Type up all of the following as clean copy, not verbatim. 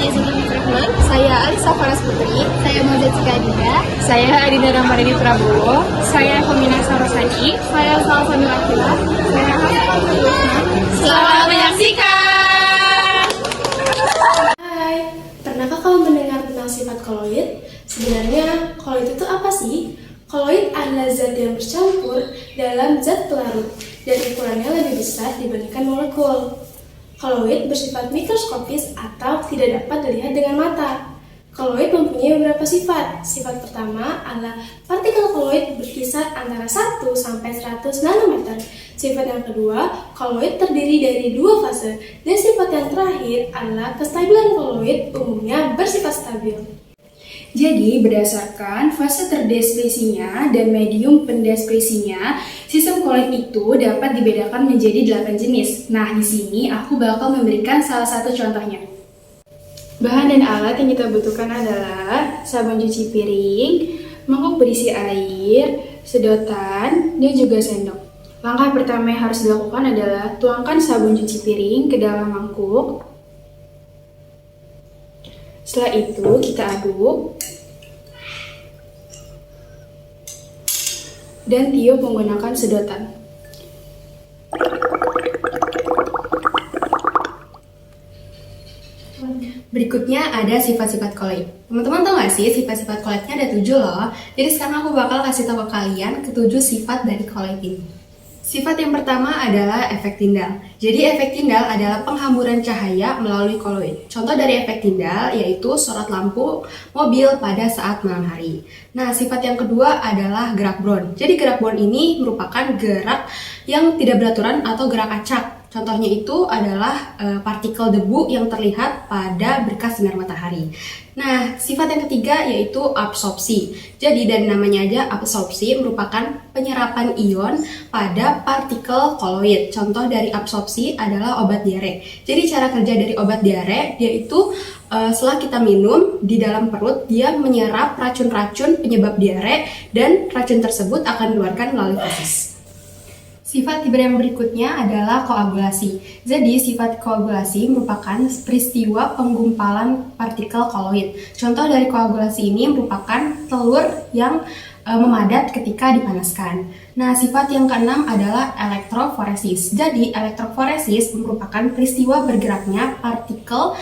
Rahman. Saya Alisa Faras Putri. Saya Moza Cikadida. Saya Adina Ramadhani Prabowo. Saya Femina Sarasani. Saya Salsani Rakila. Saya Hafifah Usman. Selamat menyaksikan. Hai, pernahkah kamu mendengar tentang sifat koloid? Sebenarnya koloid itu apa sih? Koloid adalah zat yang bercampur dalam zat pelarut dan ukurannya lebih besar dibandingkan molekul. Koloid bersifat mikroskopis atau tidak dapat dilihat dengan mata. Koloid mempunyai beberapa sifat. Sifat pertama adalah partikel koloid berkisar antara 1 sampai 100 nanometer. Sifat yang kedua, koloid terdiri dari dua fase. Dan sifat yang terakhir adalah kestabilan koloid umumnya bersifat stabil. Jadi, berdasarkan fase terdeskripsinya dan medium pendeskripsinya, sistem koloid itu dapat dibedakan menjadi 8 jenis. Nah, di sini aku bakal memberikan salah satu contohnya. Bahan dan alat yang kita butuhkan adalah sabun cuci piring, mangkok berisi air, sedotan, dan juga sendok. Langkah pertama yang harus dilakukan adalah tuangkan sabun cuci piring ke dalam mangkuk. Setelah itu kita aduk dan tiup menggunakan sedotan. Berikutnya ada sifat-sifat koloid. Teman-teman tahu nggak sih sifat-sifat koloidnya ada 7 loh. Jadi sekarang aku bakal kasih tahu ke kalian ke-7 sifat dari koloid ini. Sifat yang pertama adalah efek tindal. Jadi efek tindal adalah penghamburan cahaya melalui koloid. Contoh dari efek tindal yaitu sorot lampu mobil pada saat malam hari. Nah, sifat yang kedua adalah gerak Brown. Jadi gerak Brown ini merupakan gerak yang tidak beraturan atau gerak acak. Contohnya itu adalah partikel debu yang terlihat pada berkas sinar matahari. Nah, sifat yang ketiga yaitu absorpsi. Jadi dari namanya aja absorpsi merupakan penyerapan ion pada partikel koloid. Contoh dari absorpsi adalah obat diare. Jadi cara kerja dari obat diare yaitu setelah kita minum di dalam perut dia menyerap racun-racun penyebab diare dan racun tersebut akan dikeluarkan melalui fesis. Sifat yang berikutnya adalah koagulasi. Jadi, sifat koagulasi merupakan peristiwa penggumpalan partikel koloid. Contoh dari koagulasi ini merupakan telur yang memadat ketika dipanaskan. Nah, sifat yang keenam adalah elektroforesis. Jadi, elektroforesis merupakan peristiwa bergeraknya partikel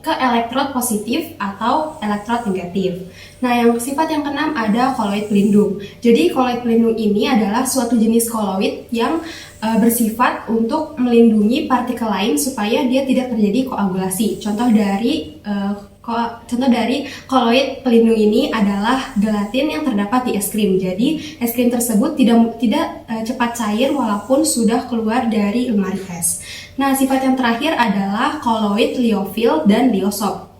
ke elektrod positif atau elektrod negatif. Nah, yang sifat yang keenam ada koloid pelindung. Jadi, koloid pelindung ini adalah suatu jenis koloid yang bersifat untuk melindungi partikel lain supaya dia tidak terjadi koagulasi. Contoh dari koloid pelindung ini adalah gelatin yang terdapat di es krim. Jadi, es krim tersebut tidak cepat cair walaupun sudah keluar dari lemari es. Nah, sifat yang terakhir adalah koloid liofil dan liosop.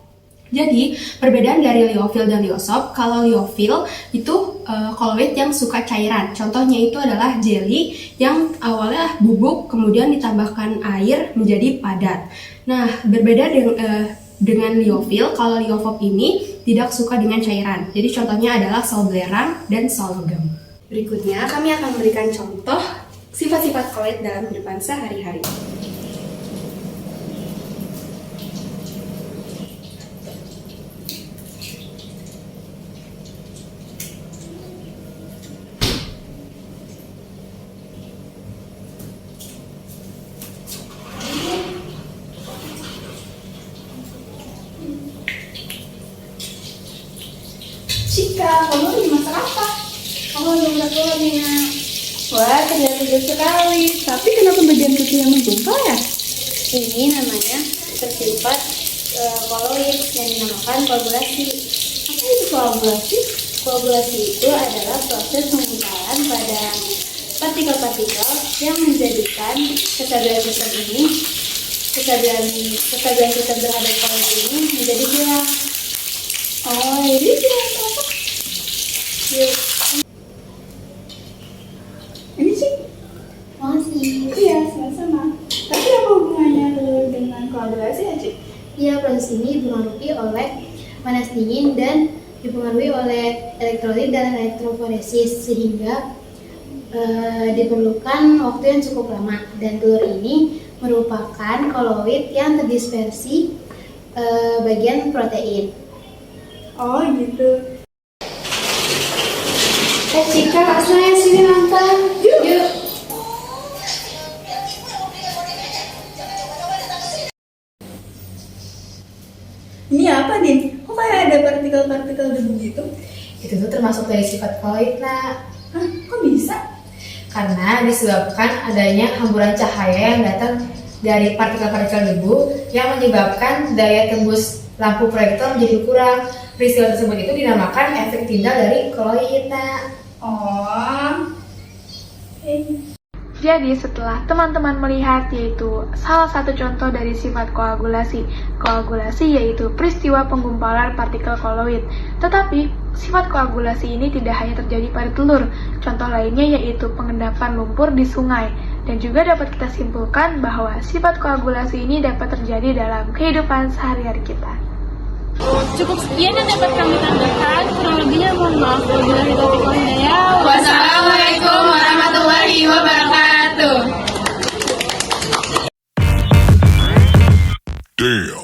Jadi, perbedaan dari liofil dan liosop, kalau liofil itu koloid yang suka cairan. Contohnya itu adalah jelly yang awalnya bubuk, kemudian ditambahkan air menjadi padat. Nah, berbeda dengan liofil, kalau liofop ini tidak suka dengan cairan. Jadi, contohnya adalah sal belerang dan sal logam. Berikutnya, kami akan memberikan contoh sifat-sifat koloid dalam kehidupan sehari-hari. Cika, kamu lagi masak apa? Kamu lagi masak apa, Dina? Wah, terlihat sekali. Tapi kenapa bagian kecil yang menggumpal ya? Ini namanya bersifat koloid yang dinamakan koagulasi. Apa itu koagulasi? Koagulasi itu adalah proses penggumpalan pada partikel-partikel yang menjadikan kestabilan sistem terhadap koloid ini menjadi hilang. Oh, ini gimana apa? Yuk, Ini sih? makasih. Iya, sama-sama. Tapi apa hubungannya telur dengan koagulasi ya, Cik? Ya, proses ini dipengaruhi oleh panas dingin dan dipengaruhi oleh elektrolit dan elektroforesis sehingga diperlukan waktu yang cukup lama. Dan telur ini merupakan koloid yang terdispersi bagian protein. Oh gitu. Cika, Asna, sini nonton. Yuk. Ini apa, Din? Kok kayak ada partikel-partikel debu gitu? Itu tuh termasuk dari sifat koloid, nak. Hah? Kok bisa? Karena disebabkan adanya hamburan cahaya yang datang dari partikel-partikel debu yang menyebabkan daya tembus lampu proyektor menjadi kurang. Peristiwa tersebut itu dinamakan efek tindal dari koloid, nak. Oh. Jadi setelah teman-teman melihat yaitu salah satu contoh dari sifat koagulasi. Koagulasi yaitu peristiwa penggumpalan partikel koloid. Tetapi sifat koagulasi ini tidak hanya terjadi pada telur. Contoh lainnya yaitu pengendapan lumpur di sungai. Dan juga dapat kita simpulkan bahwa sifat koagulasi ini dapat terjadi dalam kehidupan sehari-hari kita. Cukup sekian yang dapat kami tambahkan.